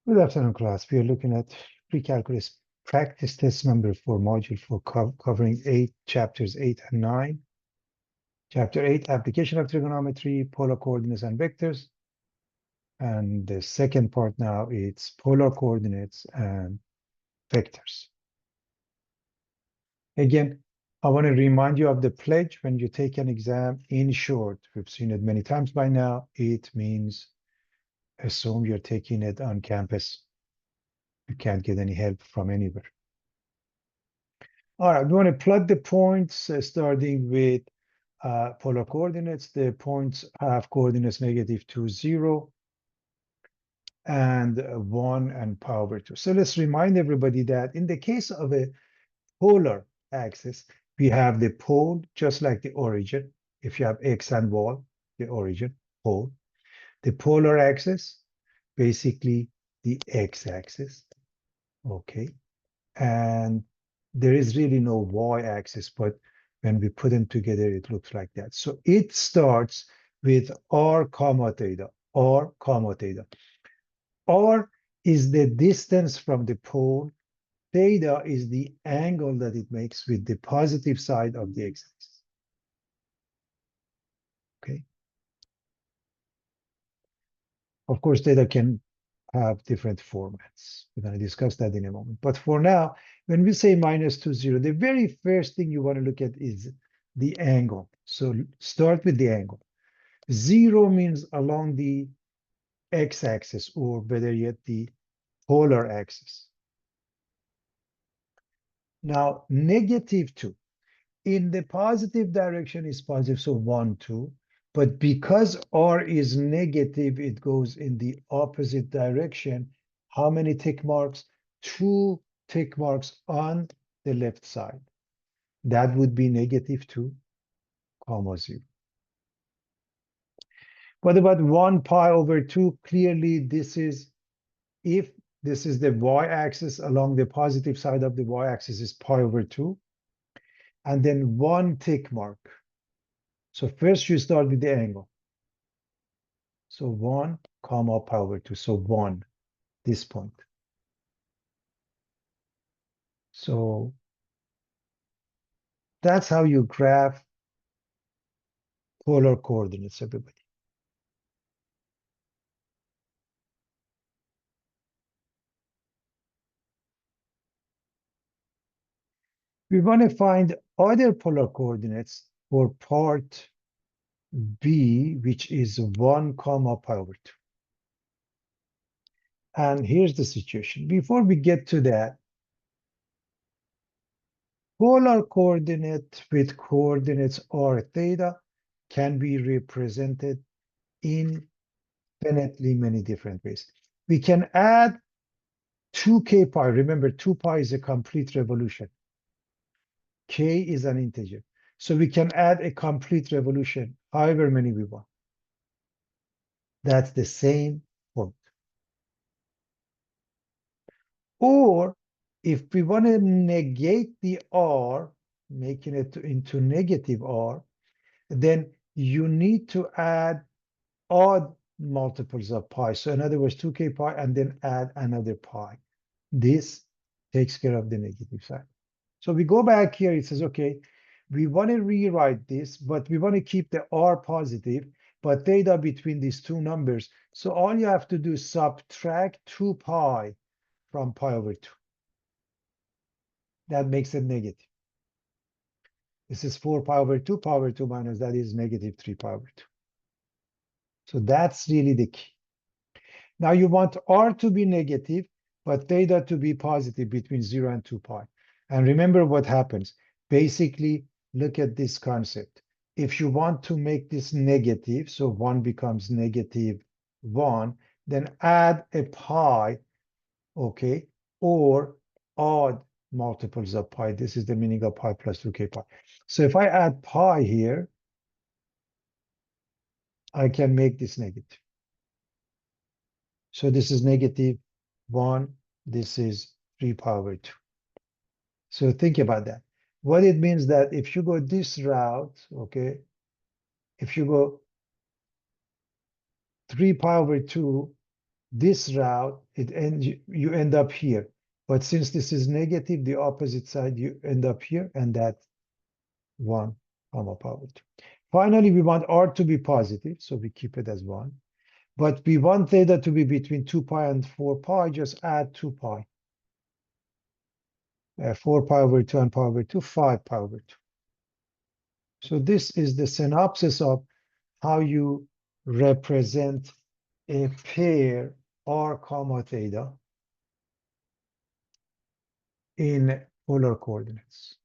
Good afternoon, class. We are looking at pre-calculus practice test number 4, module 4, covering chapters 8 and 9. Chapter 8, application of trigonometry, polar coordinates and vectors. And the second part now, it's polar coordinates and vectors. Again, I want to remind you of the pledge when you take an exam. In short, we've seen it many times by now. It means assume you're taking it on campus. You can't get any help from anywhere. All right, we want to plot the points starting with polar coordinates. The points have coordinates -2, 0, and 1 and power 2. So let's remind everybody that in the case of a polar axis, we have the pole, just like the origin. If you have X and Y, the origin, pole. The polar axis, basically the X-axis, okay? And there is really no y-axis, but when we put them together, it looks like that. So it starts with r comma theta, r comma theta. R is the distance from the pole. Theta is the angle that it makes with the positive side of the x-axis. Okay. Of course, theta can have different formats. We're going to discuss that in a moment. But for now, when we say -2, 0, the very first thing you want to look at is the angle. So start with the angle. 0 means along the x-axis, or better yet, the polar axis. Now, -2. In the positive direction is positive, so 1, 2. But because r is negative, it goes in the opposite direction. How many tick marks? 2 tick marks on the left side. That would be -2, comma 0. What about 1 pi over 2? Clearly, this is, if this is the y-axis, along the positive side of the y-axis is pi over 2. And then 1 tick mark. So first you start with the angle. So 1 comma pi over 2. So 1, this point. So that's how you graph polar coordinates, everybody. We want to find other polar coordinates for part B, which is 1 comma pi over 2. And here's the situation. Before we get to that, polar coordinate with coordinates r theta can be represented in infinitely many different ways. We can add 2k pi. Remember, 2 pi is a complete revolution. K is an integer. So we can add a complete revolution, however many we want. That's the same point. Or if we want to negate the r, making it into -r, then you need to add odd multiples of pi. So in other words, 2k pi, and then add another pi. This takes care of the negative side. So we go back here, it says, okay, we want to rewrite this, but we want to keep the r positive, but theta between these two numbers. So all you have to do is subtract 2 pi from pi over 2. That makes it negative. This is 4 pi over 2, pi over 2 minus that is -3 pi over 2. So that's really the key. Now you want r to be negative, but theta to be positive between 0 and 2 pi. And remember what happens. Basically, look at this concept. If you want to make this negative, so 1 becomes -1, then add a pi, okay, or odd multiples of pi. This is the meaning of pi plus 2k pi. So if I add pi here, I can make this negative. So this is -1. This is 3 pi over 2. So think about that. What it means that if you go this route, okay, if you go 3 pi over 2, this route, you end up here. But since this is negative, the opposite side, you end up here, and that's 1 comma power 2. Finally, we want r to be positive, so we keep it as 1. But we want theta to be between 2 pi and 4 pi, just add 2 pi. 4 pi over 2 and pi over 2, 5 pi over 2. So this is the synopsis of how you represent a pair r comma theta in polar coordinates.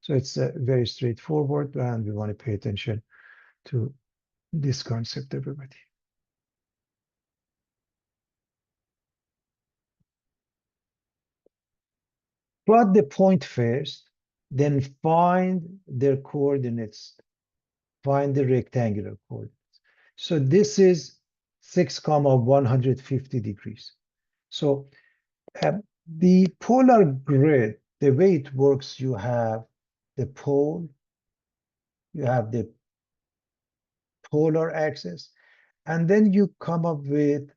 So it's very straightforward, and we want to pay attention to this concept, everybody. Plot the point first, then find their coordinates, find the rectangular coordinates. So this is 6 comma 150 degrees. So the polar grid, the way it works, you have the pole, you have the polar axis, and then you come up with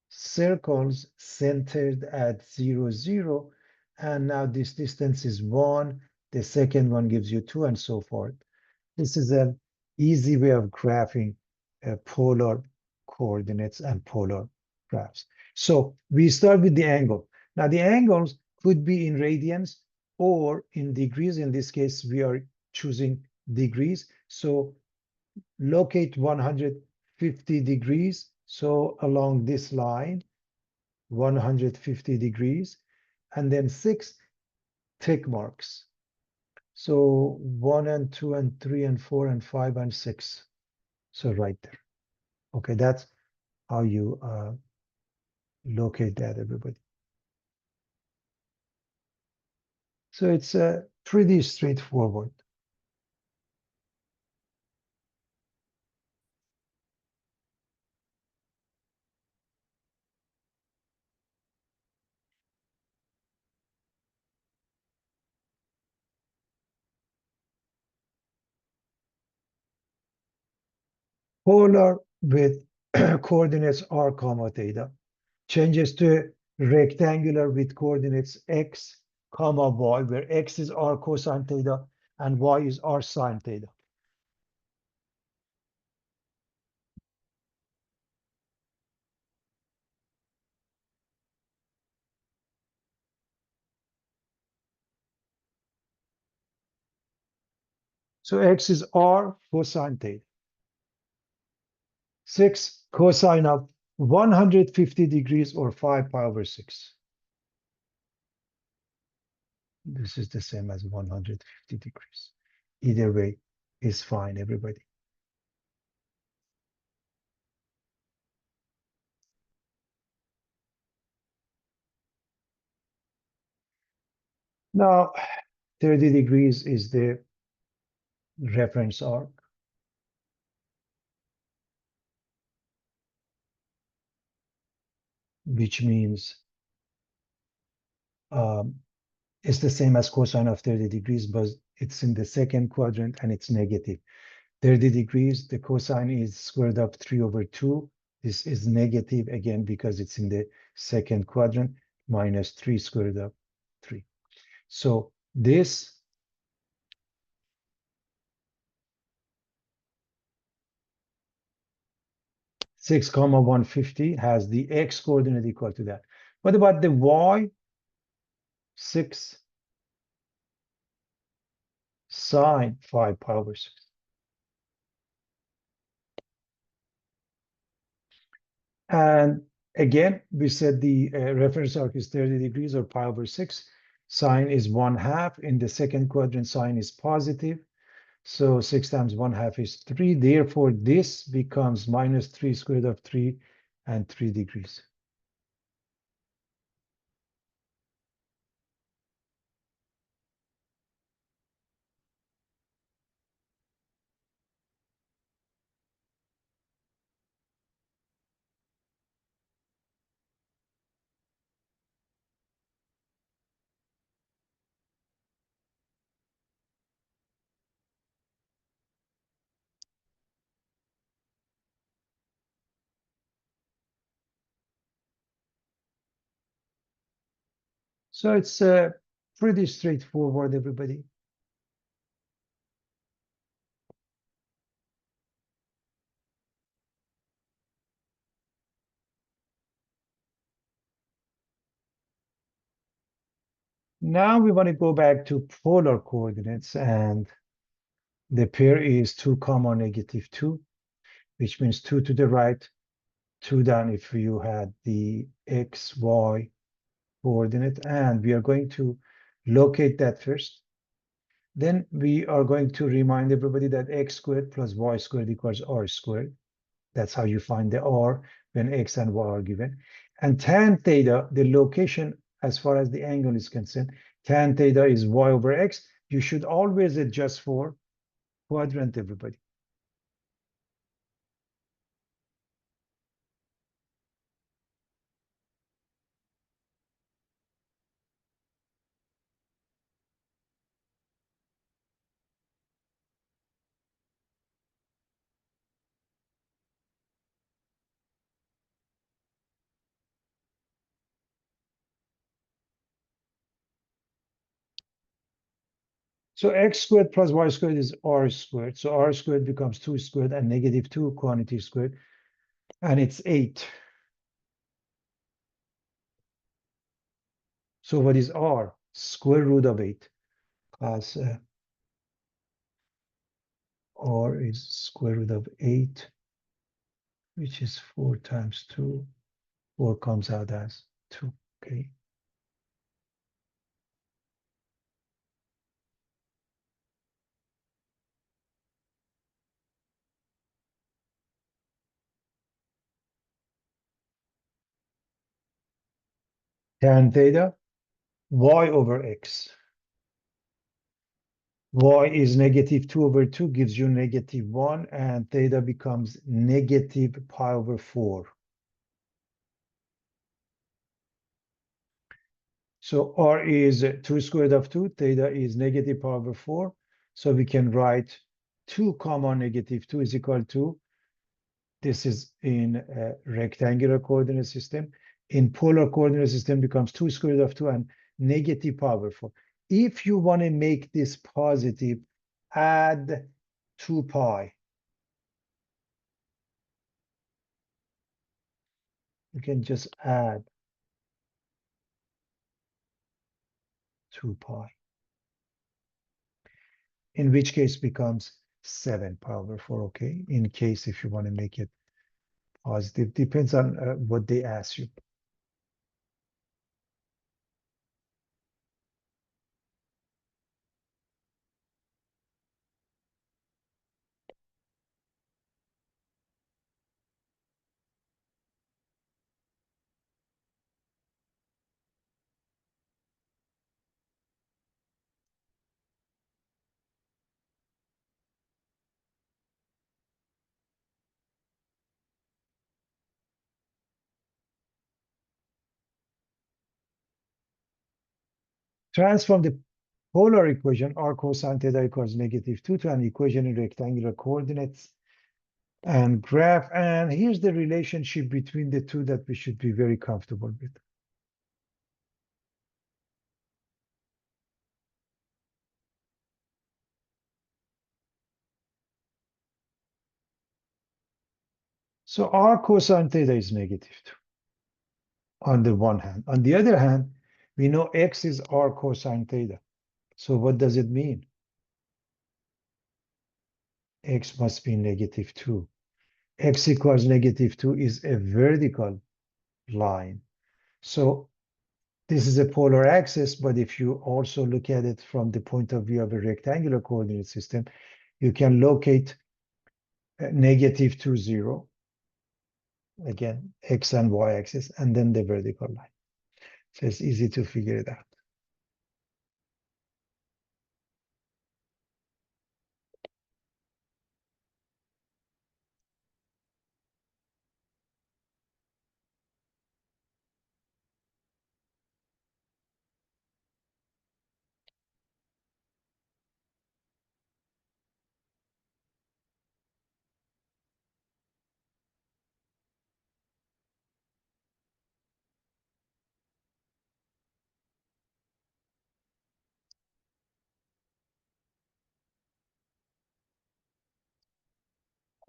circles centered at 0, 0, and now this distance is 1, the second one gives you 2, and so forth. This is an easy way of graphing polar coordinates and polar graphs. So we start with the angle. Now the angles could be in radians or in degrees. In this case, we are choosing degrees. So locate 150 degrees. So along this line, 150 degrees, and then 6 tick marks. So 1 and 2 and 3 and 4 and 5 and 6. So right there. Okay, that's how you locate that, everybody. So it's pretty straightforward. Polar with coordinates r comma theta changes to rectangular with coordinates x comma y, where x is r cosine theta and y is r sine theta. So x is r cosine theta. 6 cosine of 150 degrees or 5 pi over 6. This is the same as 150 degrees. Either way is fine, everybody. Now, 30 degrees is the reference arc. Which means it's the same as cosine of 30 degrees, but it's in the second quadrant and it's negative. 30 degrees, the cosine is squared up 3 over 2. This is negative again because it's in the second quadrant, minus 3 squared up 3. So this six comma 150 has the x coordinate equal to that. What about the y? 6 sine 5 pi over 6. And again, we said the reference arc is 30 degrees or pi over 6. Sine is 1/2. In the second quadrant, sine is positive. So 6 times 1/2 is 3. Therefore, this becomes minus 3 squared of 3 and 3 degrees. So it's pretty straightforward, everybody. Now we want to go back to polar coordinates, and the pair is 2 comma negative 2, which means 2 to the right, 2 down if you had the x, y coordinate. And we are going to locate that first. Then we are going to remind everybody that x squared plus y squared equals r squared. That's how you find the r when x and y are given. And tan theta, the location as far as the angle is concerned, tan theta is y over x. You should always adjust for quadrant, everybody. So x squared plus y squared is r squared. So r squared becomes 2 squared and negative 2 quantity squared, and it's 8. So what is r? Square root of 8. Because r is square root of 8, which is 4 times 2. 4 comes out as 2. Okay. Tan theta, y over x. Y is negative 2 over 2, gives you negative 1, and theta becomes negative pi over 4. So r is 2 squared of 2, theta is negative pi over 4. So we can write 2 comma negative 2 is equal to, this is in a rectangular coordinate system. In polar coordinate system becomes 2 squared of 2 and negative pi over 4. If you want to make this positive, add 2 pi. You can just add 2 pi, in which case becomes 7 pi over 4, okay? In case if you want to make it positive, depends on what they ask you. Transform the polar equation r cosine theta equals negative 2 to an equation in rectangular coordinates and graph. And here's the relationship between the two that we should be very comfortable with. So r cosine theta is negative 2 on the one hand. On the other hand, we know x is r cosine theta. So what does it mean? X must be negative 2. X equals negative 2 is a vertical line. So this is a polar axis, but if you also look at it from the point of view of a rectangular coordinate system, you can locate negative 2, 0, again, x and y axis, and then the vertical line. So it's easy to figure it out.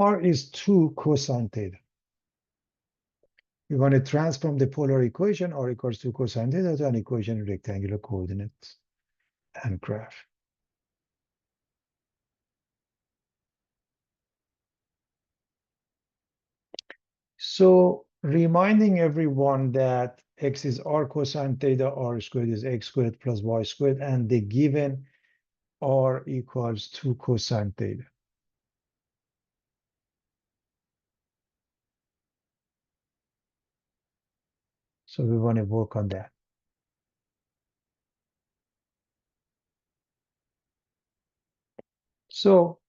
R is 2 cosine theta. We want to transform the polar equation R equals 2 cosine theta to an equation in rectangular coordinates and graph. So reminding everyone that x is r cosine theta, r squared is x squared plus y squared, and the given r equals 2 cosine theta. So we want to work on that. So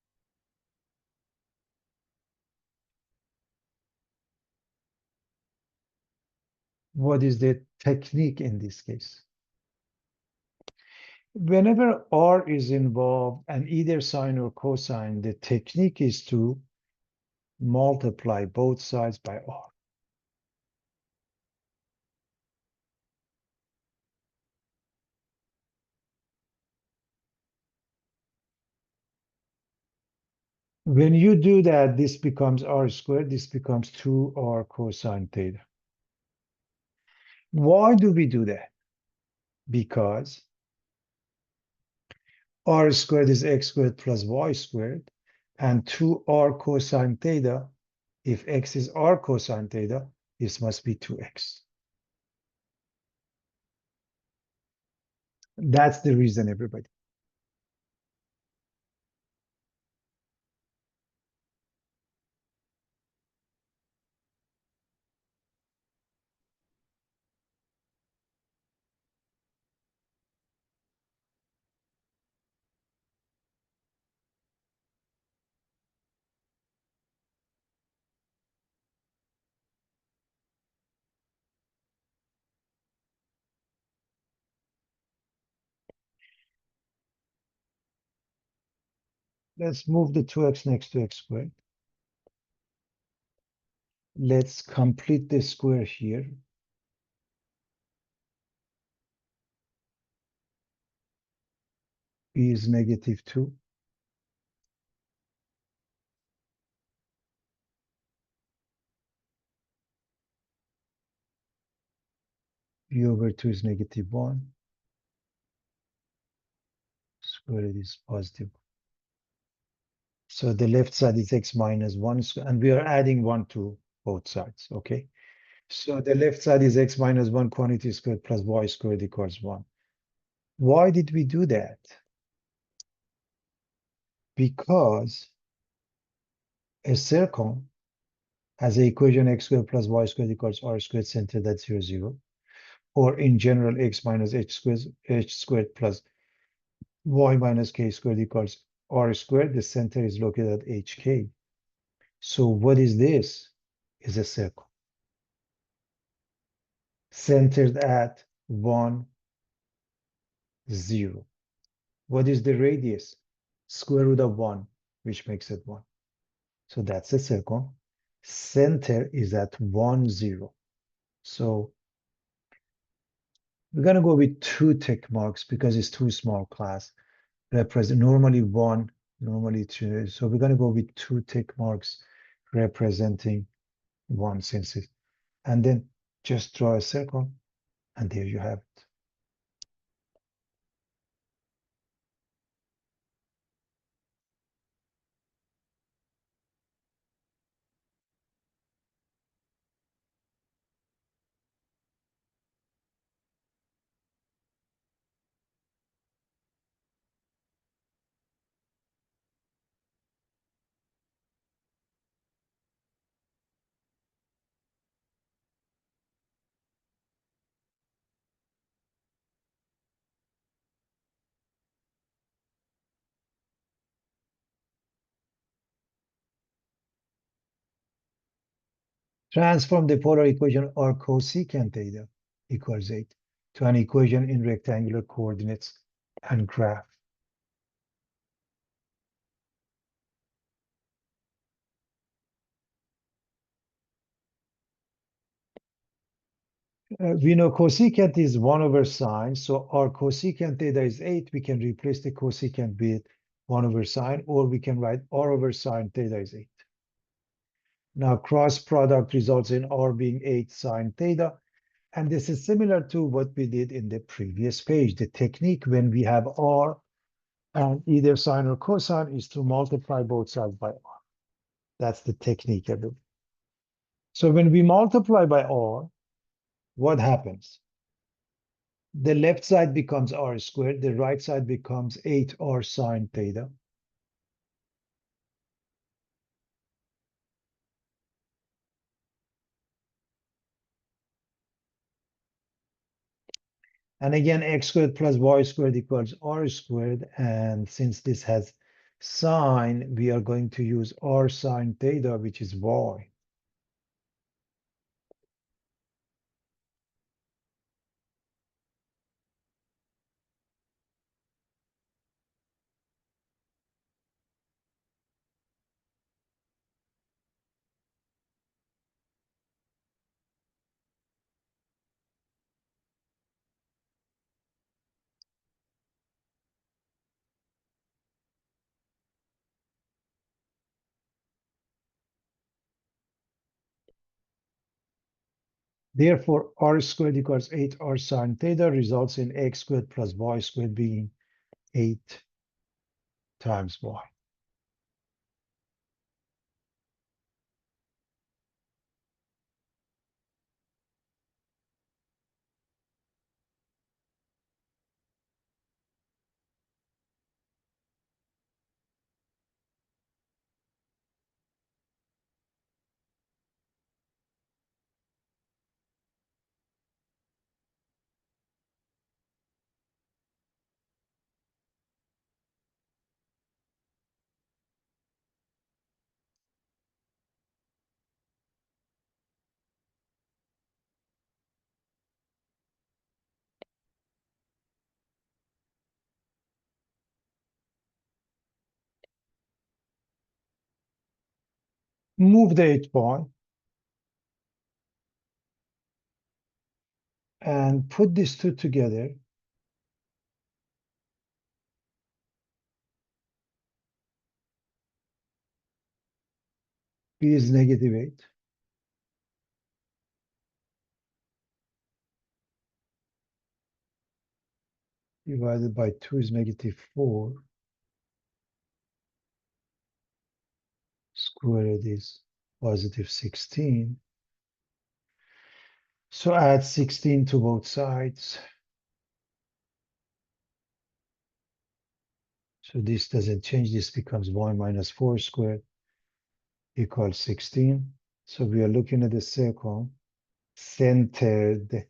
what is the technique in this case? Whenever r is involved and either sine or cosine, the technique is to multiply both sides by r. When you do that, this becomes r squared, this becomes 2r cosine theta. Why do we do that? Because r squared is x squared plus y squared, and 2r cosine theta, if x is r cosine theta, this must be 2x. That's the reason, everybody. Let's move the 2x next to x squared. Let's complete the square here. B is negative 2. B over 2 is negative 1. Square root is positive. So the left side is x minus 1, and we are adding 1 to both sides, okay? So the left side is x minus 1 quantity squared plus y squared equals 1. Why did we do that? Because a circle has an equation x squared plus y squared equals r squared centered at 0, 0. Or in general, x minus h squared plus y minus k squared equals r squared. The center is located at hk. So what is this? Is a circle centered at 1, 0. What is the radius? Square root of 1, which makes it 1. So that's a circle. Center is at 1, 0. So we're going to go with 2 tick marks because it's too small class. Represent normally 1, normally 2. So we're going to go with 2 tick marks representing 1 since it. And then just draw a circle, and there you have it. Transform the polar equation r cosecant theta equals 8 to an equation in rectangular coordinates and graph. We know cosecant is 1 over sine, so our cosecant theta is 8. We can replace the cosecant with 1 over sine, or we can write r over sine theta is 8. Now cross product results in r being 8 sine theta. And this is similar to what we did in the previous page. The technique when we have r and either sine or cosine is to multiply both sides by r. That's the technique, everybody. So when we multiply by r, what happens? The left side becomes r squared, the right side becomes 8r sine theta. And again, x squared plus y squared equals r squared. And since this has sine, we are going to use r sine theta, which is y. Therefore, r squared equals 8r sine theta results in x squared plus y squared being 8 times y. Move the 8 point and put these two together. B is negative 8. Divided by 2 is negative 4. Square root is positive 16. So add 16 to both sides. So this doesn't change. This becomes 1 minus 4 squared equals 16. So we are looking at a circle centered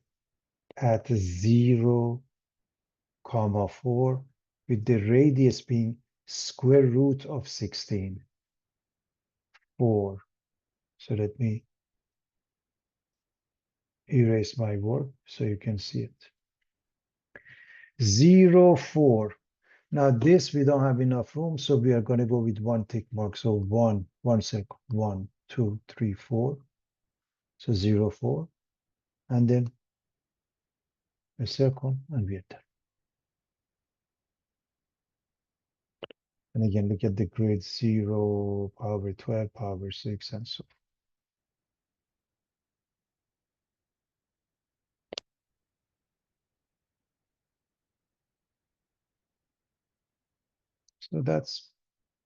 at 0, comma 4, with the radius being square root of 16, 4. So let me erase my work so you can see it. 0, 4. Now this, we don't have enough room, so we are going to go with one tick mark. So one circle, 1, 2, 3, 4. So 0, 4. And then a circle, and we are done. And again, look at the grid: 0, power 12, power 6, and so on. So that's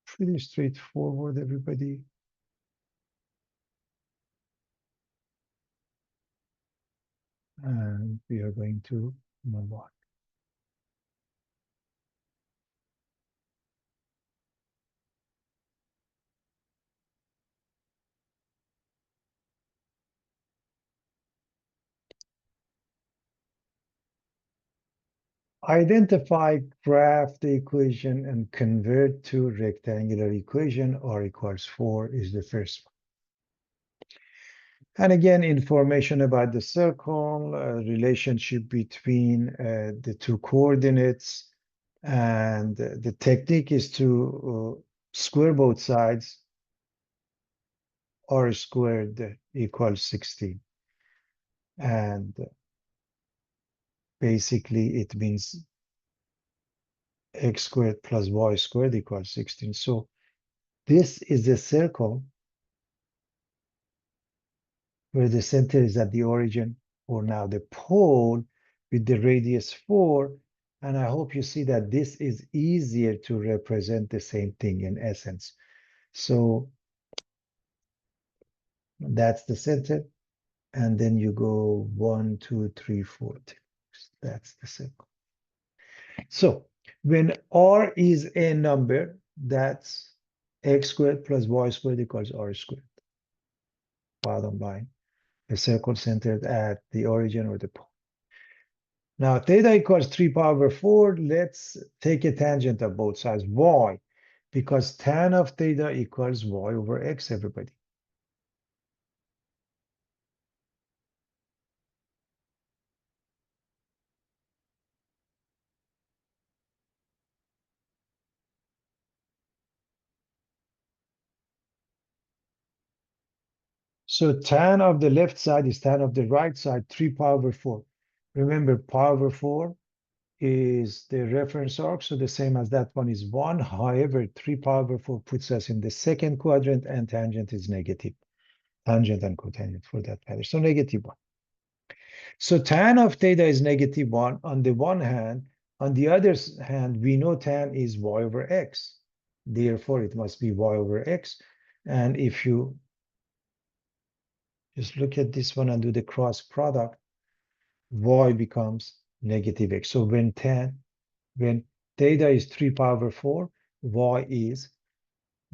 pretty straightforward, everybody. And we are going to move on. Identify, graph the equation, and convert to rectangular equation. R equals 4 is the first one. And again, information about the circle, relationship between the two coordinates, and the technique is to square both sides. R squared equals 16. And basically it means x squared plus y squared equals 16. So this is a circle where the center is at the origin, or now the pole with the radius 4. And I hope you see that this is easier to represent the same thing in essence. So that's the center. And then you go 1, 2, 3, 4. That's the circle. So when R is a number, that's x squared plus y squared equals r squared. Bottom line, a circle centered at the origin or the pole. Now theta equals 3 pi over 4. Let's take a tangent of both sides, y, because tan of theta equals y over x, everybody. So tan of the left side is tan of the right side, 3 pi over 4. Remember, pi over 4 is the reference arc, so the same as that one is 1. However, 3 pi over 4 puts us in the second quadrant, and tangent is negative. Tangent and cotangent for that matter. So negative 1. So tan of theta is negative 1 on the one hand. On the other hand, we know tan is y over x. Therefore, it must be y over x. And if you just look at this one and do the cross product, y becomes negative x. So when theta is 3 pi over 4, y is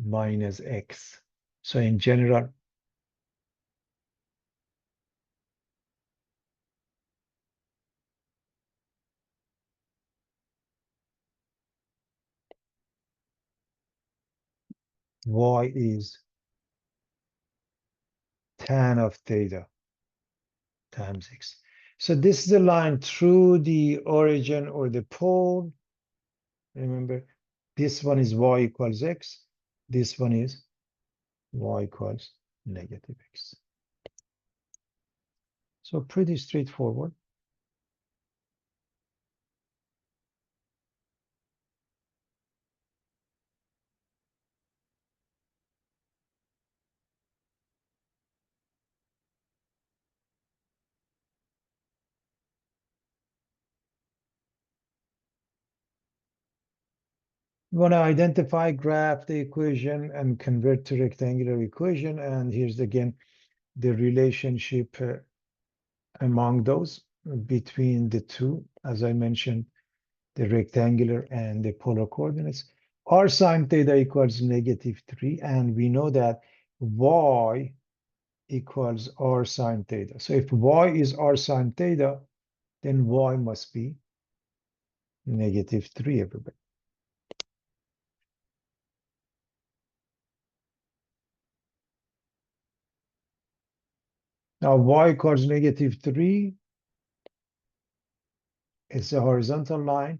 minus x. So in general, y is tan of theta times x. So this is a line through the origin or the pole. Remember, this one is y equals x. This one is y equals negative x. So pretty straightforward. You want to identify, graph the equation, and convert to rectangular equation. And here's again the relationship among those between the two, as I mentioned, the rectangular and the polar coordinates. R sine theta equals negative 3, and we know that y equals r sine theta. So if y is r sine theta, then y must be negative 3, everybody. Now y equals negative 3. It's a horizontal line.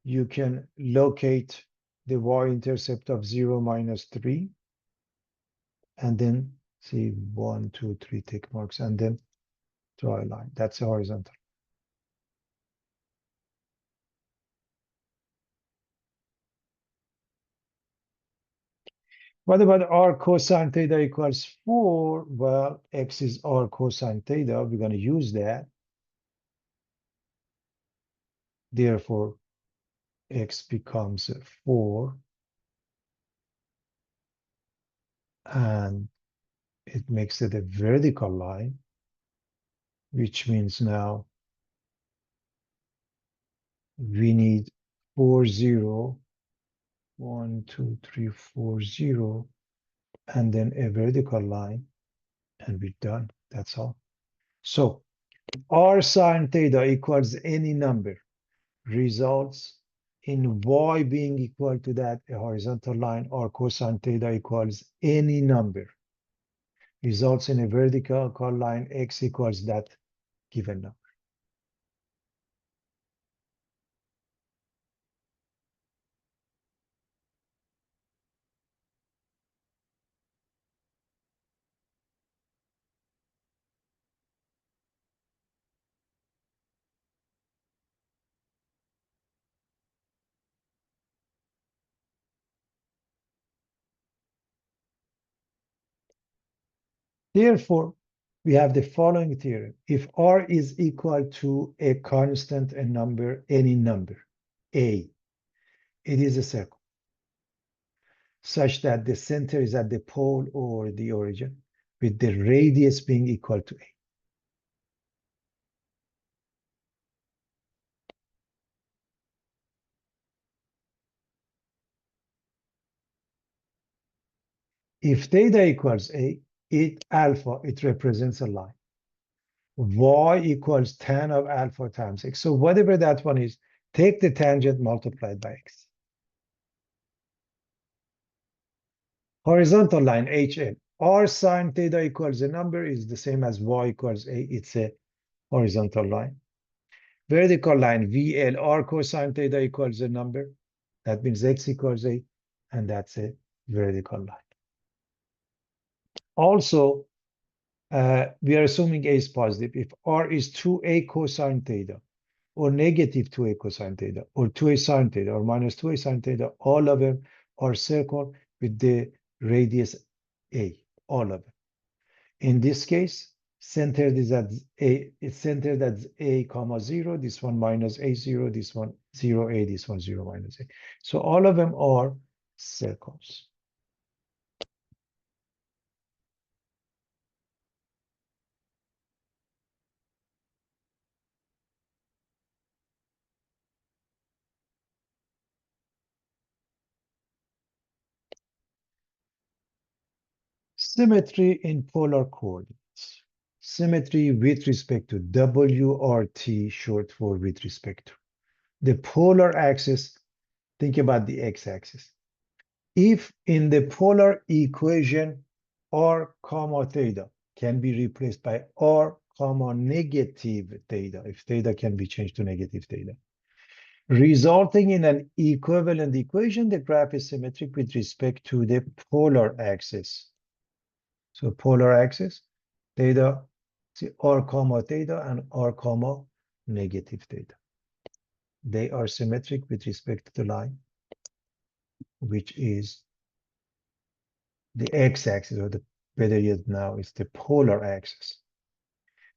You can locate the y-intercept of 0, minus 3, and then see 1, 2, 3 tick marks, and then draw a line. That's a horizontal. What about r cosine theta equals 4? Well, x is r cosine theta. We're going to use that. Therefore, x becomes 4. And it makes it a vertical line, which means now we need 4, 0, 1, 2, 3, 4, 0, and then a vertical line, and we're done. That's all. So r sine theta equals any number results in y being equal to that a horizontal line, or cosine theta equals any number results in a vertical line, x equals that given number. Therefore, we have the following theorem. If R is equal to a constant, a number, any number, A, it is a circle, such that the center is at the pole or the origin, with the radius being equal to A. If theta equals A, alpha, it represents a line. Y equals tan of alpha times X. So whatever that one is, take the tangent multiplied by X. Horizontal line, HL. R sine theta equals a number is the same as Y equals A. It's a horizontal line. Vertical line, VL, R cosine theta equals a number. That means X equals A, and that's a vertical line. Also, we are assuming A is positive. If R is 2A cosine theta, or negative 2A cosine theta, or 2A sine theta, or minus 2A sine theta, all of them are circle with the radius A, all of them. In this case, centered is at A, it's centered at A comma 0, this one minus A0, this one 0A, this one 0 minus A. So all of them are circles. Symmetry in polar coordinates. Symmetry with respect to W or T, short for with respect to. The polar axis, think about the x-axis. If in the polar equation r comma theta can be replaced by r comma negative theta, if theta can be changed to negative theta, resulting in an equivalent equation, the graph is symmetric with respect to the polar axis. So polar axis, theta, see r comma theta and r comma negative theta. They are symmetric with respect to the line, which is the x-axis, or the better yet now is the polar axis.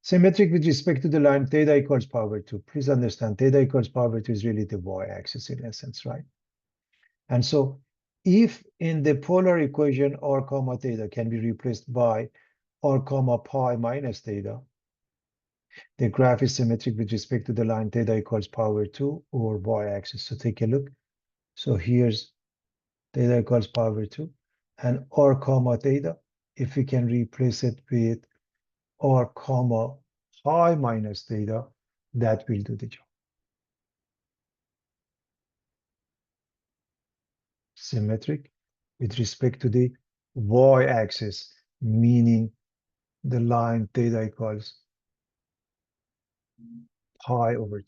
Symmetric with respect to the line theta equals power 2. Please understand, theta equals power 2 is really the y-axis in essence, right? And so if in the polar equation r comma theta can be replaced by r comma pi minus theta, the graph is symmetric with respect to the line theta equals power 2 or y-axis. So take a look. So here's theta equals power 2 and r comma theta. If we can replace it with r comma pi minus theta, that will do the job. Symmetric with respect to the y-axis, meaning the line theta equals pi over 2.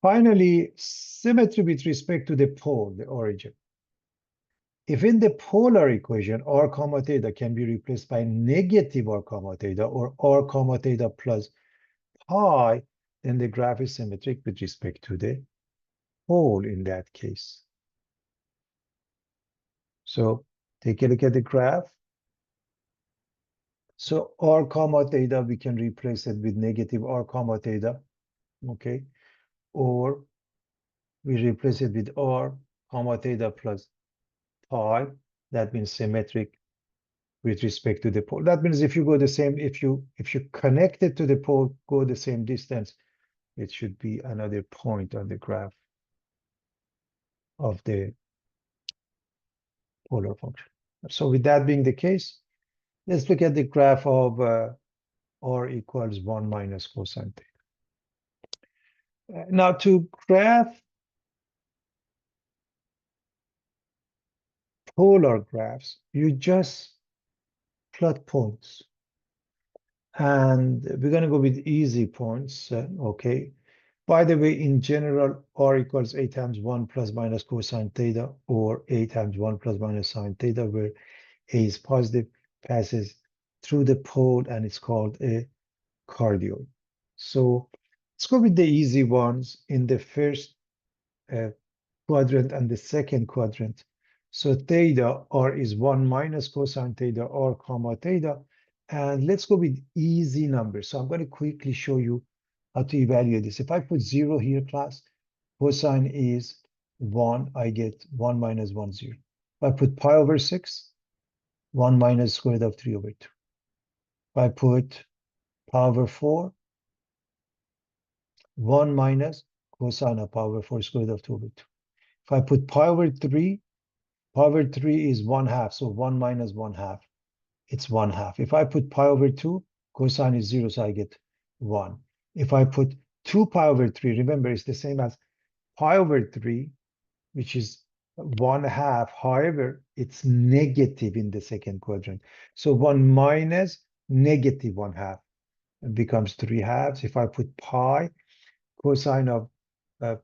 Finally, symmetry with respect to the pole, the origin. If in the polar equation r comma theta can be replaced by negative r comma theta or r comma theta plus pi, then the graph is symmetric with respect to the pole in that case. So take a look at the graph. So r comma theta, we can replace it with negative r comma theta, okay? Or we replace it with r comma theta plus pi. That means symmetric with respect to the pole. That means if you go the same, if you connect it to the pole, go the same distance, it should be another point on the graph of the polar function. So with that being the case, let's look at the graph of r equals 1 minus cosine theta. Now to graph polar graphs, you just plot points. And we're going to go with easy points, okay? By the way, in general, r equals a times 1 plus minus cosine theta, or a times 1 plus minus sine theta, where a is positive, passes through the pole, and it's called a cardioid. So let's go with the easy ones. In the first quadrant and the second quadrant, So theta r is 1 minus cosine theta r comma theta. And let's go with easy numbers. So I'm going to quickly show you how to evaluate this. If I put 0 here, class, cosine is 1, I get 1 minus 1, 0. If I put pi over 6, 1 minus square root of 3 over 2. If I put pi over 4, 1 minus cosine of pi over 4 square root of 2 over 2. If I put pi over 3, pi over 3 is 1 half, so 1 minus 1 half. It's 1 half. If I put pi over 2, cosine is 0, so I get 1. If I put 2 pi over 3, remember it's the same as pi over 3, which is 1 half. However, it's negative in the second quadrant. So 1 minus negative 1 half becomes 3 halves. If I put pi, cosine of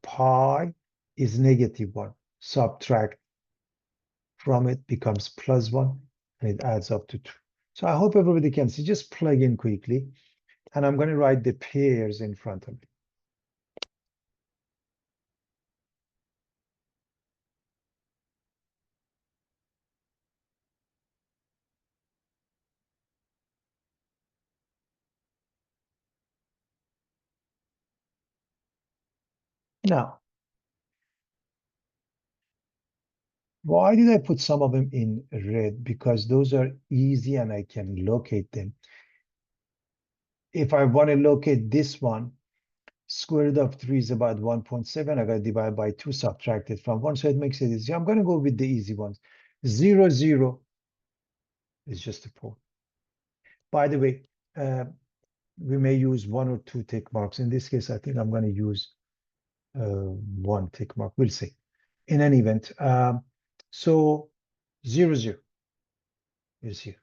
pi is negative 1. Subtract from it becomes plus 1, and it adds up to 2. So I hope everybody can see. Just plug in quickly, and I'm going to write the pairs in front of me. Now, why did I put some of them in red? Because those are easy and I can locate them. If I want to locate this one, square root of 3 is about 1.7. I got to divide by 2, subtract it from 1, so it makes it easy. I'm going to go with the easy ones. 0, 0 is just a pole. By the way, we may use 1 or 2 tick marks. In this case, I think I'm going to use 1 tick mark. We'll see. In any event, so 0, 0 is here.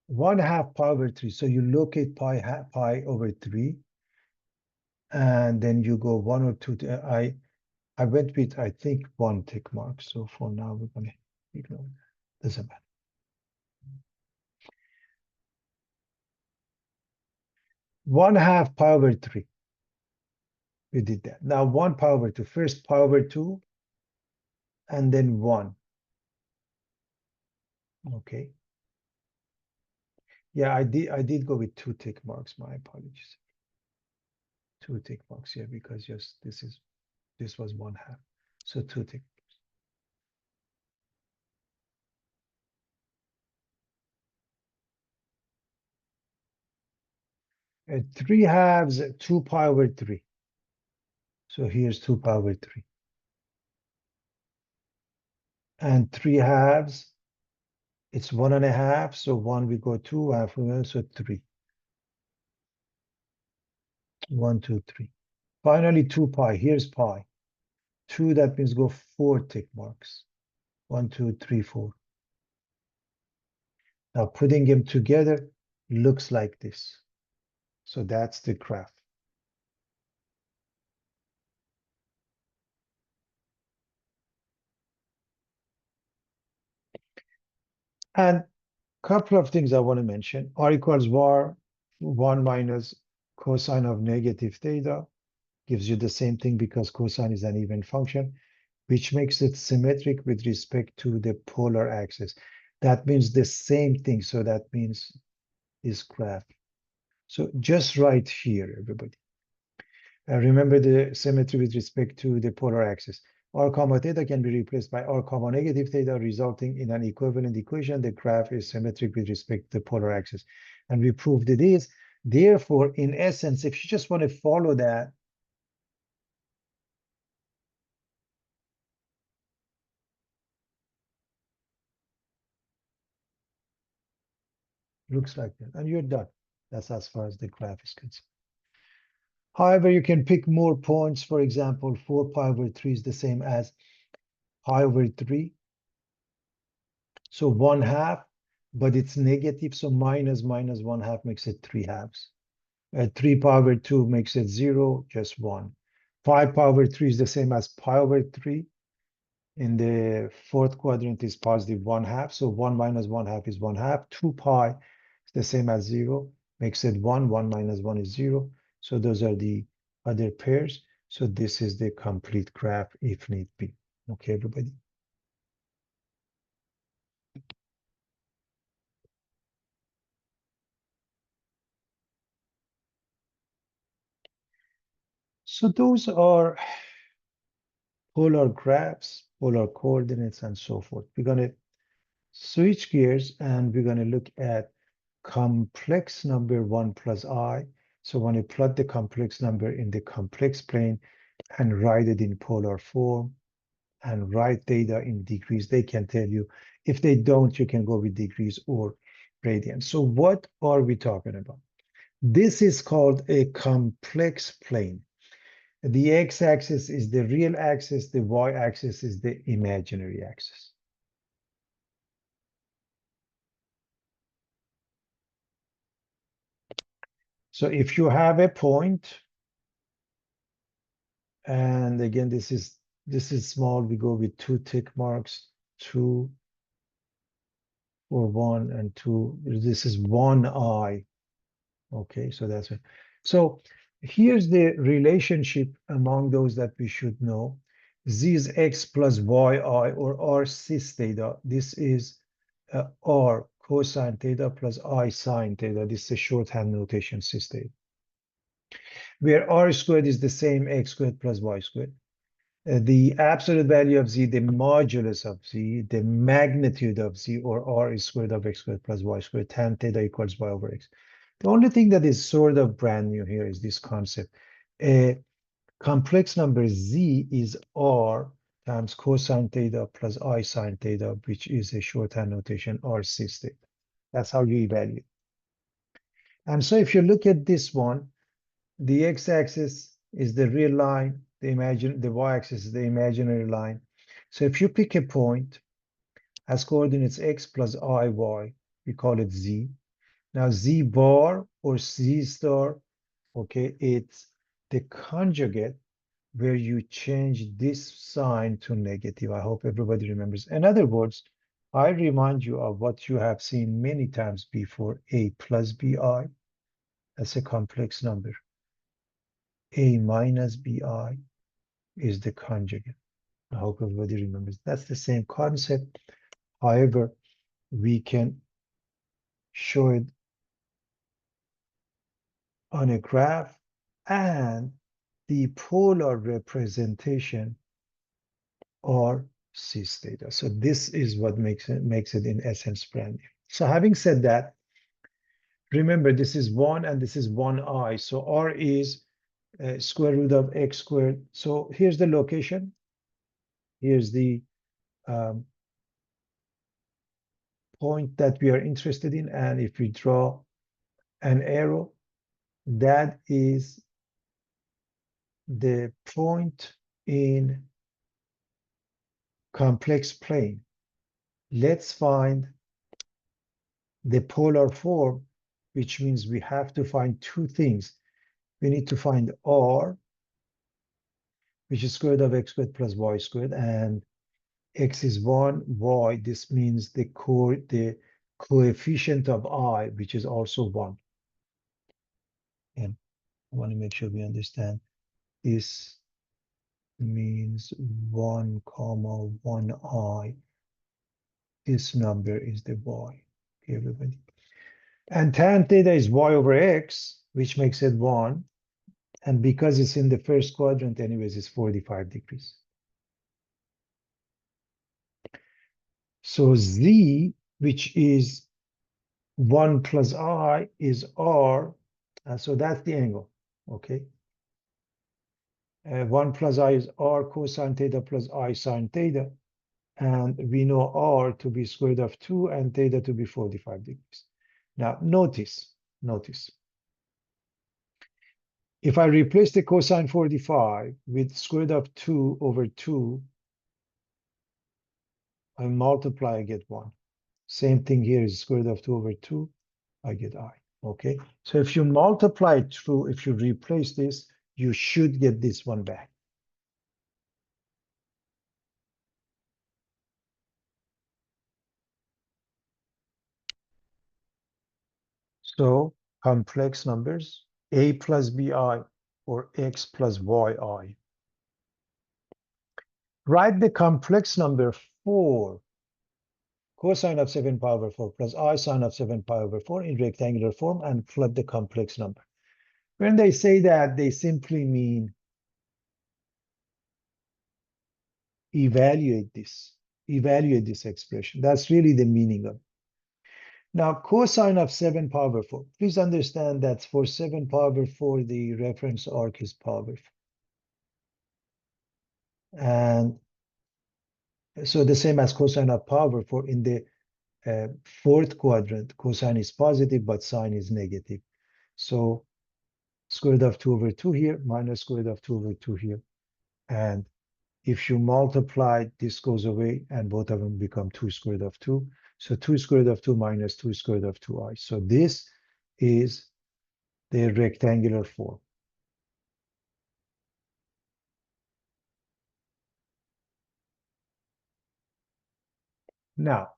One half pi over 3. So you locate pi over 3, and then you go 1 or 2. I went with, I think, 1 tick mark. So for now, we're going to ignore that. Doesn't matter. 1 half pi over 3. We did that. Now 1 pi over 2. First pi over 2, and then 1. Okay. Yeah, I did go with 2 tick marks. My apologies. 2 tick marks here because just this was 1 half. So 2 tick. 3 halves, 2 pi over 3. So here's 2 pi over 3. And 3 halves, it's 1.5. So 1 we go 2, half, so 3. 1, 2, 3. Finally, 2 pi. Here's pi. 2, that means go 4 tick marks. 1, 2, 3, 4. Now putting them together looks like this. So that's the graph. And a couple of things I want to mention. R equals var 1 minus cosine of negative theta gives you the same thing because cosine is an even function, which makes it symmetric with respect to the polar axis. That means the same thing. So that means this graph. So just right here, everybody. Remember the symmetry with respect to the polar axis. R comma theta can be replaced by R comma negative theta, resulting in an equivalent equation. The graph is symmetric with respect to the polar axis. And we proved it is. Therefore, in essence, if you just want to follow that, looks like that, and you're done. That's as far as the graph is concerned. However, you can pick more points. For example, 4 pi over 3 is the same as pi over 3. So 1 half, but it's negative. So minus 1 half makes it 3 halves. 3 pi over 2 makes it 0, just 1. 5 pi over 3 is the same as pi over 3. In the fourth quadrant is positive 1 half. So 1 minus 1 half is 1 half. 2 pi It's the same as 0, makes it 1. 1 minus 1 is 0. So those are the other pairs. So this is the complete graph if need be. Okay, everybody? So those are polar graphs, polar coordinates, and so forth. We're going to switch gears and we're going to look at complex number 1 plus I. So when you plot the complex number in the complex plane and write it in polar form and write data in degrees, they can tell you. If they don't, you can go with degrees or radians. So what are we talking about? This is called a complex plane. The x-axis is the real axis, the y-axis is the imaginary axis. So if you have a point, and again, this is small, we go with 2 tick marks, 2 for 1 and 2. This is 1I. Okay, so that's it. So here's the relationship among those that we should know. Z is x plus yi or r cis theta. This is r cosine theta plus I sine theta. This is a shorthand notation cis theta. Where r squared is the same x squared plus y squared. The absolute value of z, the modulus of z, the magnitude of z, or r is squared of x squared plus y squared, tan theta equals y over x. The only thing that is sort of brand new here is this concept. A complex number z is r times cosine theta plus I sine theta, which is a shorthand notation r cis theta. That's how you evaluate. And so if you look at this one, the x-axis is the real line, the y-axis is the imaginary line. So if you pick a point as coordinates x plus iy, we call it z. Now z bar or z star, okay, it's the conjugate where you change this sign to negative. I hope everybody remembers. In other words, I remind you of what you have seen many times before, a plus bi. That's a complex number. A minus bi is the conjugate. I hope everybody remembers. That's the same concept. However, we can show it on a graph, and the polar representation are cis theta. So this is what makes it in essence brand new. So having said that, remember this is 1 and this is 1i. So r is square root of x squared. So here's the location. Here's the um, point that we are interested in. And if we draw an arrow, that is the point in complex plane. Let's find the polar form, which means we have to find two things. We need to find r, which is square root of x squared plus y squared, and x is 1, y, this means the coefficient of I, which is also 1. And I want to make sure we understand this means 1 comma 1i. This number is the y. Okay, everybody. And tan theta is y over x, which makes it 1. And because it's in the first quadrant anyways, it's 45 degrees. So z, which is 1 plus I, is r. So that's the angle, okay? 1 plus I is r cosine theta plus I sine theta. And we know r to be square root of 2 and theta to be 45 degrees. Now, notice, if I replace the cosine 45 with square root of 2 over 2, I multiply, I get 1. Same thing here is square root of 2 over 2, I get I. Okay, so if you multiply it through, if you replace this, you should get this one back. So complex numbers, a plus bi or x plus yi. Write the complex number 4, cosine of 7 pi over 4 plus I sine of 7 pi over 4 in rectangular form and plot the complex number. When they say that, they simply mean evaluate this expression. That's really the meaning of it. Now, cosine of 7 pi over 4. Please understand that for 7 pi over 4, the reference arc is pi over 4. And so the same as cosine of pi over 4 in the fourth quadrant, cosine is positive, but sine is negative. So square root of 2 over 2 here, minus square root of 2 over 2 here. And if you multiply, this goes away, and both of them become 2 square root of 2. So 2 square root of 2 minus 2 square root of 2i. So this is the rectangular form. Now,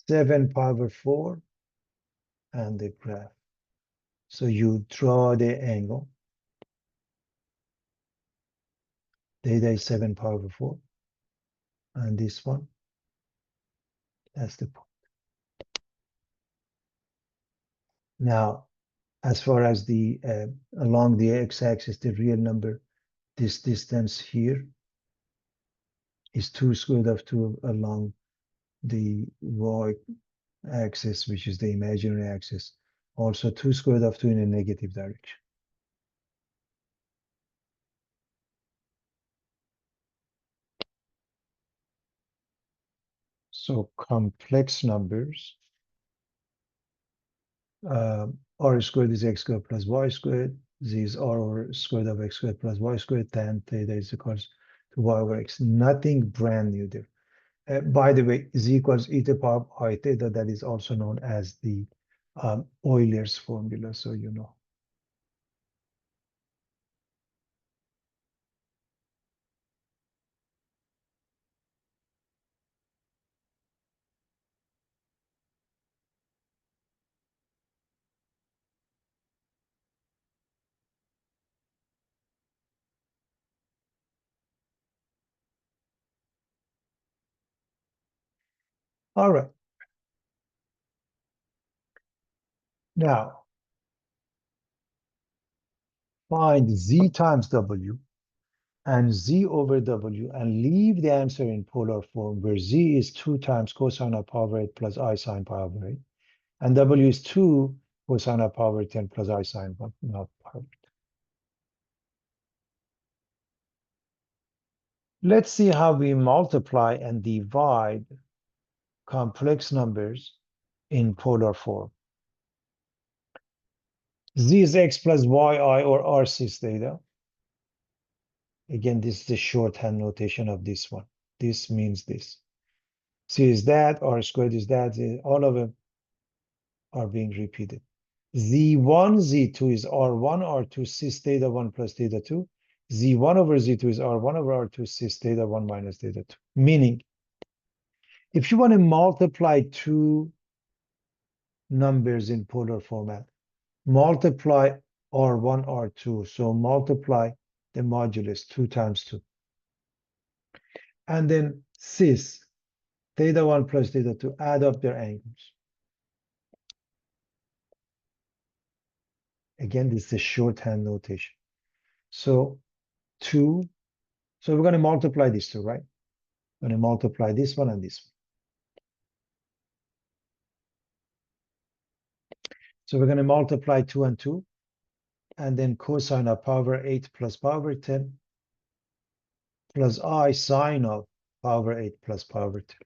seven pi over 4 and the graph. So you draw the angle. Theta is 7 pi over 4. And this one, that's the point. Now, as far as the along the x-axis, the real number, this distance here is 2 square root of 2 along the y-axis, which is the imaginary axis. Also 2 square root of 2 in a negative direction. So complex numbers, r squared is x squared plus y squared. Z is r over square root of x squared plus y squared. Tan theta is equals to y over x. Nothing brand new there. By the way, z equals e to the power of I theta. That is also known as the Euler's formula, so you know. All right. Now, find z times w and z over w and leave the answer in polar form where z is 2 times cosine of power 8 plus I sine power 8 and w is 2 cosine of power 10 plus I sine power 8. Let's see how we multiply and divide complex numbers in polar form. Z is x plus yi or r cis theta. Again, this is the shorthand notation of this one. This means this. C is that, r squared is that, all of them are being repeated. Z1, Z2 is R1, R2 cis theta 1 plus theta 2. Z1 over Z2 is R1 over R2 cis theta 1 minus theta 2. Meaning, if you want to multiply two numbers in polar format, multiply R1, R2. So multiply the modulus 2 times 2. And then cis, theta 1 plus theta 2, add up their angles. Again, this is a shorthand notation. So 2, so we're going to multiply these two, right? We're going to multiply this one and this one. So we're going to multiply 2 and 2, and then cosine of power 8 plus power 10 plus I sine of power 8 plus power 10.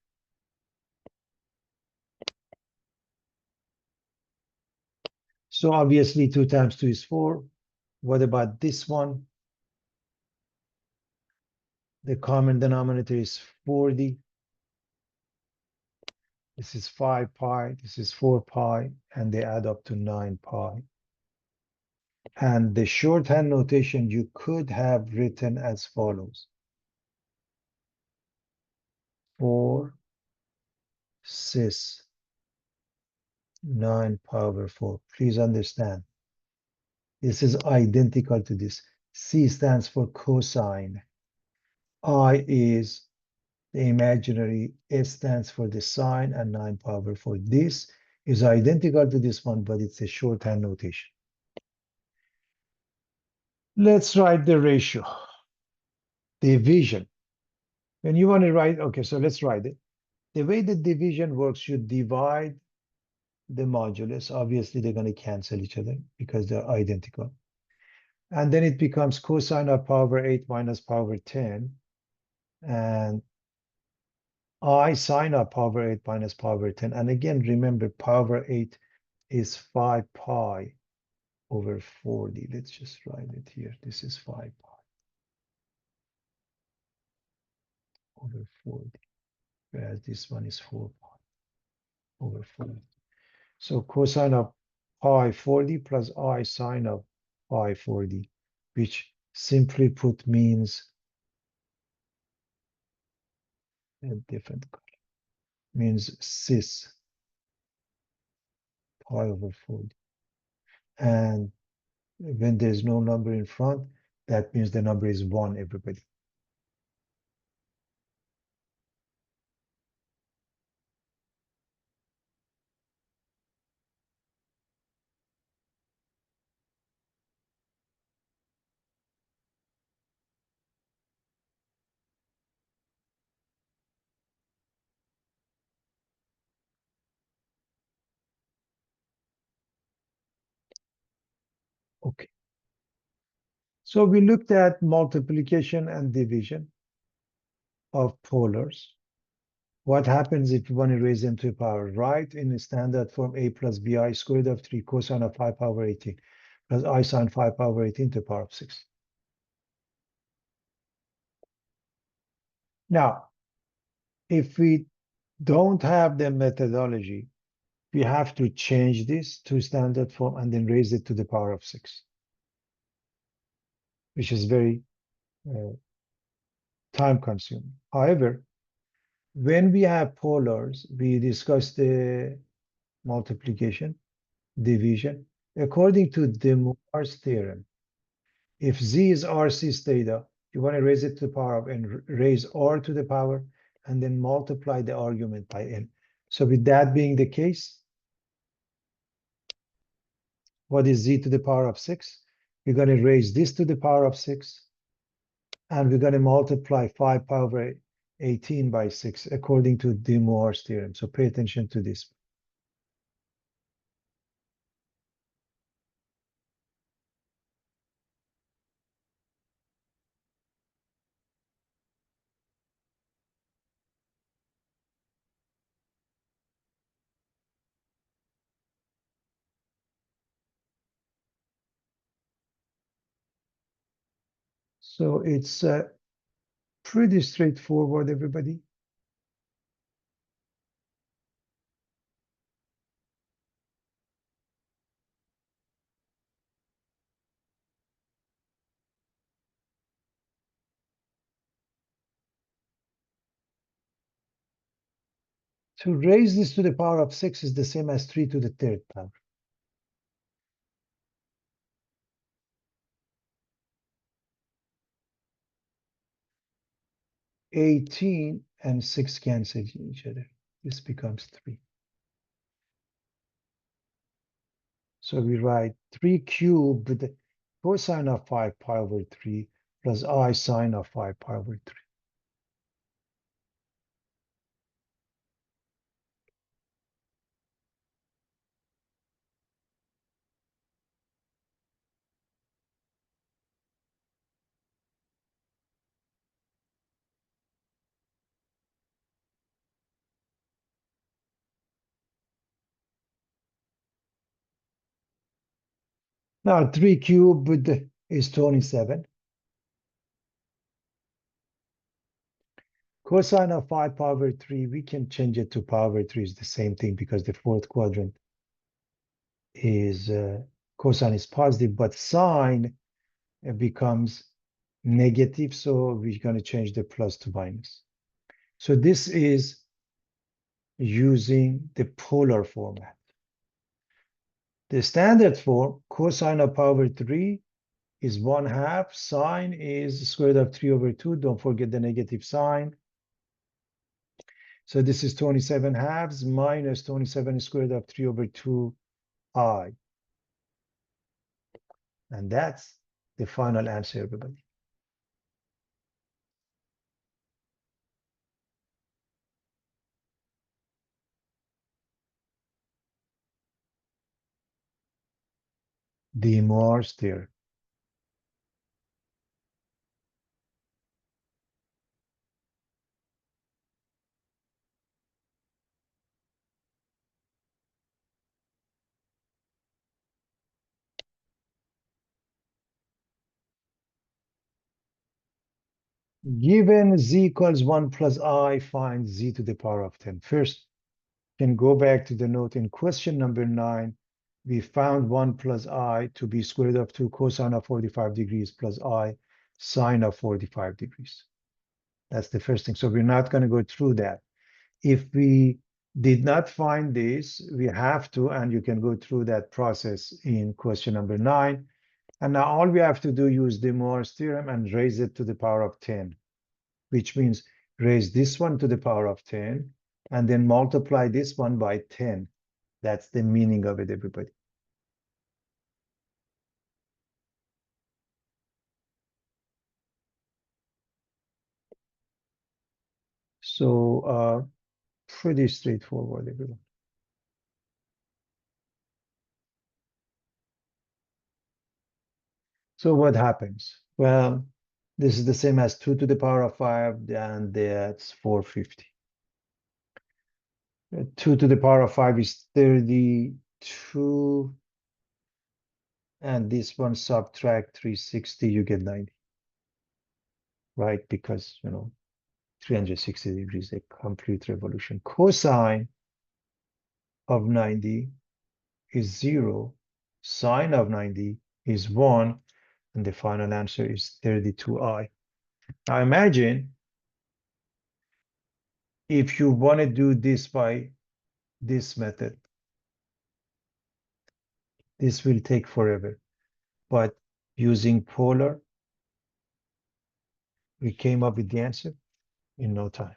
So obviously 2 times 2 is 4. What about this one? The common denominator is 40. This is 5 pi. This is 4 pi. And they add up to 9 pi. And the shorthand notation you could have written as follows. 4 cis 9 power 4. Please understand, this is identical to this. C stands for cosine. I is the imaginary, S stands for the sine, and 9 power 4. This is identical to this one, but it's a shorthand notation. Let's write the ratio. Division. When you want to write, okay, so let's write it. The way the division works, you divide the modulus. Obviously, they're going to cancel each other because they're identical. And then it becomes cosine of power 8 minus power 10. And I sine of power 8 minus power 10. And again, remember, power 8 is 5 pi over 40. Let's just write it here. This is 5 pi over 40, whereas this one is 4 pi over 40. So cosine of pi 40 plus I sine of pi 40, which simply put means a different color, means cis pi over 40. And when there's no number in front, that means the number is 1, everybody. Okay. So we looked at multiplication and division of polars. What happens if you want to raise them to the power? Write in the standard form a plus bi squared of 3 cosine of 5 power 18 plus I sine 5 power 18 to the power of 6. Now, if we don't have the methodology, we have to change this to standard form and then raise it to the power of 6, which is very time consuming. However, when we have polars, we discuss the multiplication, division. According to De Moivre's theorem, if Z is RC theta, you want to raise it to the power of n, raise R to the power, and then multiply the argument by n. So with that being the case, what is Z to the power of 6? We're going to raise this to the power of 6, and we're going to multiply 5 power 18 by 6 according to De Moivre's theorem. So pay attention to this. So it's pretty straightforward, everybody. To raise this to the power of 6 is the same as 3 to the third power. 18 and 6 cancel each other. This becomes 3. So we write 3 cubed with the cosine of 5 pi over 3 plus I sine of 5 pi over 3. Now 3 cubed is 27. Cosine of 5 pi over 3, we can change it to pi over 3 is the same thing because the fourth quadrant is cosine is positive, but sine becomes negative, so we're going to change the plus to minus. So this is using the polar format. The standard form, cosine of power 3 is 1/2. Sine is square root of 3 over 2. Don't forget the negative sign. So this is 27 halves minus 27 square root of 3 over 2i. And that's the final answer, everybody. The Morse theorem. Given z equals 1 plus I, find z to the power of 10. First, can go back to the note in question number 9. We found 1 plus I to be square root of 2 cosine of 45 degrees plus I sine of 45 degrees. That's the first thing. So we're not going to go through that. If we did not find this, we have to, and you can go through that process in question number 9. And now all we have to do is use the Morse theorem and raise it to the power of 10, which means raise this one to the power of 10 and then multiply this one by 10. That's the meaning of it, everybody. So pretty straightforward, everyone. So what happens? Well, this is the same as 2 to the power of 5, and that's 450. 2 to the power of 5 is 32, and this one subtract 360, you get 90, right? Because, 360 degrees, a complete revolution. Cosine of 90 is 0, sine of 90 is 1, and the final answer is 32i. Now imagine if you want to do this by this method, this will take forever. But using polar, we came up with the answer in no time.